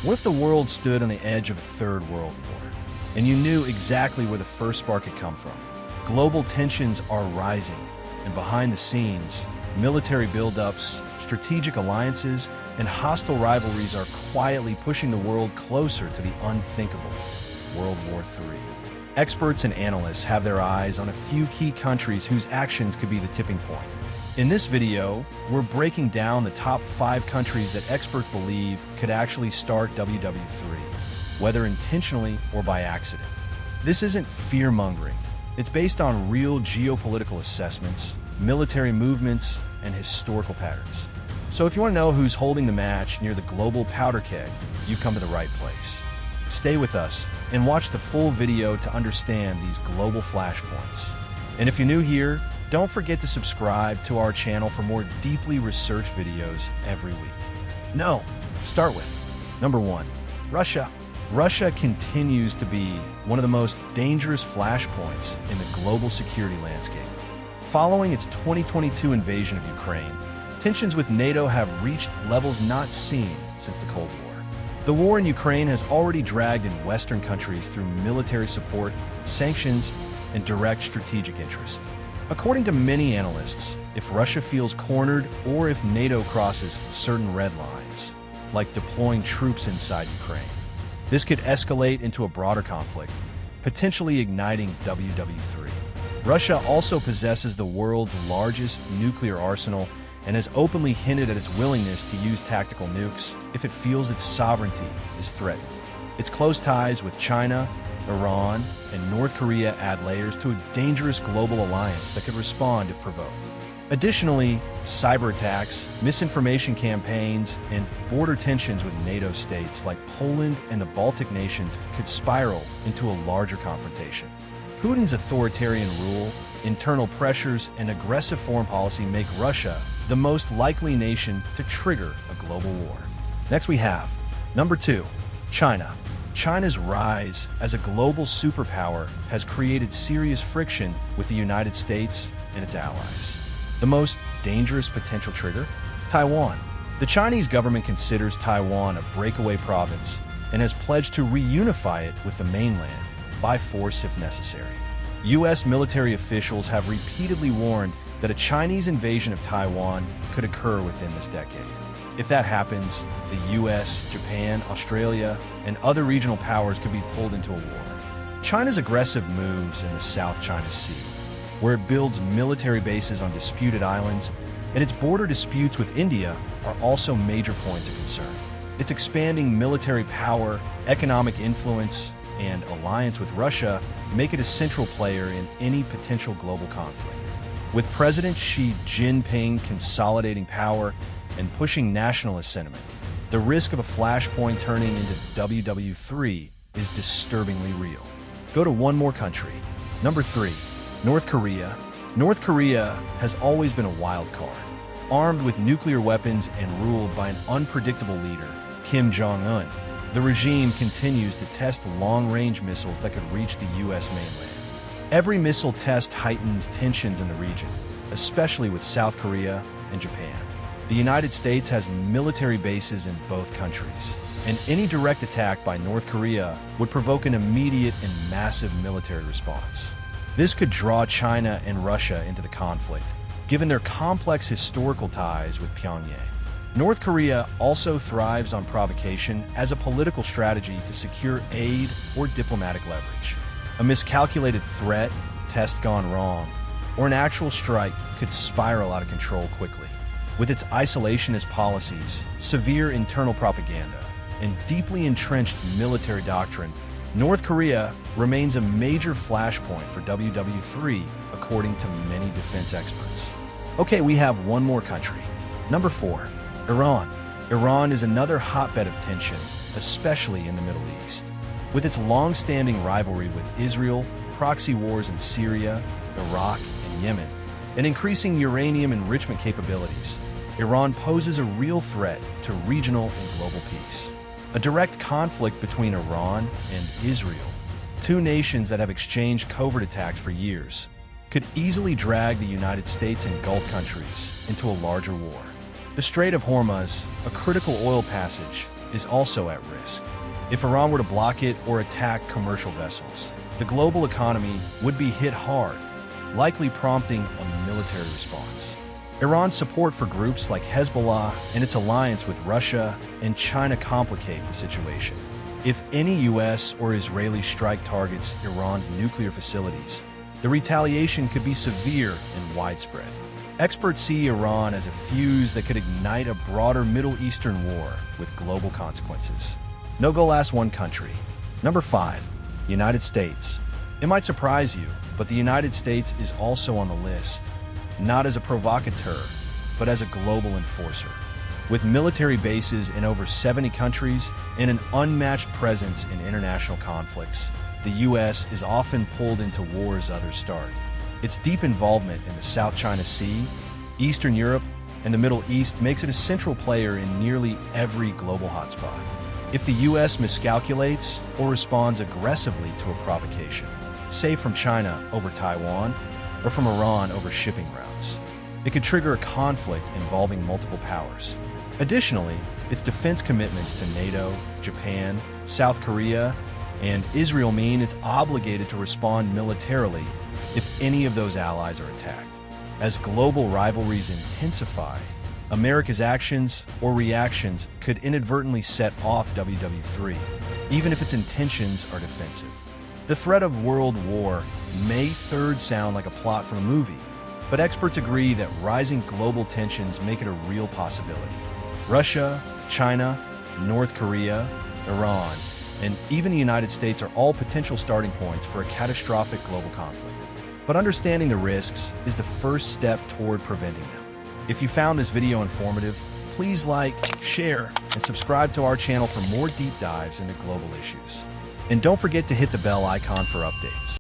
What if the world stood on the edge of a third world war, and you knew exactly where the first spark had come from? Global tensions are rising, and behind the scenes, military buildups, strategic alliances, and hostile rivalries are quietly pushing the world closer to the unthinkable, World War III. Experts and analysts have their eyes on a few key countries whose actions could be the tipping point. In this video, we're breaking down the top 5 countries that experts believe could actually start WW3, whether intentionally or by accident. This isn't fear-mongering. It's based on real geopolitical assessments, military movements, and historical patterns. So if you want to know who's holding the match near the global powder keg, you've come to the right place. Stay with us and watch the full video to understand these global flashpoints. And if you're new here, don't forget to subscribe to our channel for more deeply researched videos every week. Start with number 1, Russia. Russia continues to be one of the most dangerous flashpoints in the global security landscape. Following its 2022 invasion of Ukraine, tensions with NATO have reached levels not seen since the Cold War. The war in Ukraine has already dragged in Western countries through military support, sanctions, and direct strategic interest. According to many analysts, if Russia feels cornered or if NATO crosses certain red lines, like deploying troops inside Ukraine, this could escalate into a broader conflict, potentially igniting WW3. Russia also possesses the world's largest nuclear arsenal and has openly hinted at its willingness to use tactical nukes if it feels its sovereignty is threatened. Its close ties with China, Iran, and North Korea add layers to a dangerous global alliance that could respond if provoked. Additionally, cyber attacks, misinformation campaigns, and border tensions with NATO states like Poland and the Baltic nations could spiral into a larger confrontation. Putin's authoritarian rule, internal pressures, and aggressive foreign policy make Russia the most likely nation to trigger a global war. Next we have number 2, China. China's rise as a global superpower has created serious friction with the United States and its allies. The most dangerous potential trigger? Taiwan. The Chinese government considers Taiwan a breakaway province and has pledged to reunify it with the mainland by force if necessary. U.S. military officials have repeatedly warned that a Chinese invasion of Taiwan could occur within this decade. If that happens, the U.S., Japan, Australia, and other regional powers could be pulled into a war. China's aggressive moves in the South China Sea, where it builds military bases on disputed islands, and its border disputes with India are also major points of concern. Its expanding military power, economic influence, and alliance with Russia make it a central player in any potential global conflict. With President Xi Jinping consolidating power and pushing nationalist sentiment, the risk of a flashpoint turning into WW3 is disturbingly real. Go to one more country. Number 3, North Korea. North Korea has always been a wild card. Armed with nuclear weapons and ruled by an unpredictable leader, Kim Jong-un, the regime continues to test long-range missiles that could reach the U.S. mainland. Every missile test heightens tensions in the region, especially with South Korea and Japan. The United States has military bases in both countries, and any direct attack by North Korea would provoke an immediate and massive military response. This could draw China and Russia into the conflict, given their complex historical ties with Pyongyang. North Korea also thrives on provocation as a political strategy to secure aid or diplomatic leverage. A miscalculated threat, test gone wrong, or an actual strike could spiral out of control quickly. With its isolationist policies, severe internal propaganda, and deeply entrenched military doctrine, North Korea remains a major flashpoint for WW3, according to many defense experts. Okay, we have one more country. Number 4, Iran. Iran is another hotbed of tension, especially in the Middle East. With its long-standing rivalry with Israel, proxy wars in Syria, Iraq, and Yemen, and increasing uranium enrichment capabilities, Iran poses a real threat to regional and global peace. A direct conflict between Iran and Israel, two nations that have exchanged covert attacks for years, could easily drag the United States and Gulf countries into a larger war. The Strait of Hormuz, a critical oil passage, is also at risk. If Iran were to block it or attack commercial vessels, the global economy would be hit hard, likely prompting a military response. Iran's support for groups like Hezbollah and its alliance with Russia and China complicate the situation. If any U.S. or Israeli strike targets Iran's nuclear facilities, the retaliation could be severe and widespread. Experts see Iran as a fuse that could ignite a broader Middle Eastern war with global consequences. No go last one country. Number 5. United States. It might surprise you, but the United States is also on the list, not as a provocateur, but as a global enforcer. With military bases in over 70 countries and an unmatched presence in international conflicts, the U.S. is often pulled into wars others start. Its deep involvement in the South China Sea, Eastern Europe, and the Middle East makes it a central player in nearly every global hotspot. If the U.S. miscalculates or responds aggressively to a provocation, say from China over Taiwan or from Iran over shipping routes, it could trigger a conflict involving multiple powers. Additionally, its defense commitments to NATO, Japan, South Korea, and Israel mean it's obligated to respond militarily if any of those allies are attacked. As global rivalries intensify, America's actions or reactions could inadvertently set off WW3, even if its intentions are defensive. The threat of world war may sound like a plot from a movie, but experts agree that rising global tensions make it a real possibility. Russia, China, North Korea, Iran, and even the United States are all potential starting points for a catastrophic global conflict. But understanding the risks is the first step toward preventing them. If you found this video informative, please like, share, and subscribe to our channel for more deep dives into global issues. And don't forget to hit the bell icon for updates.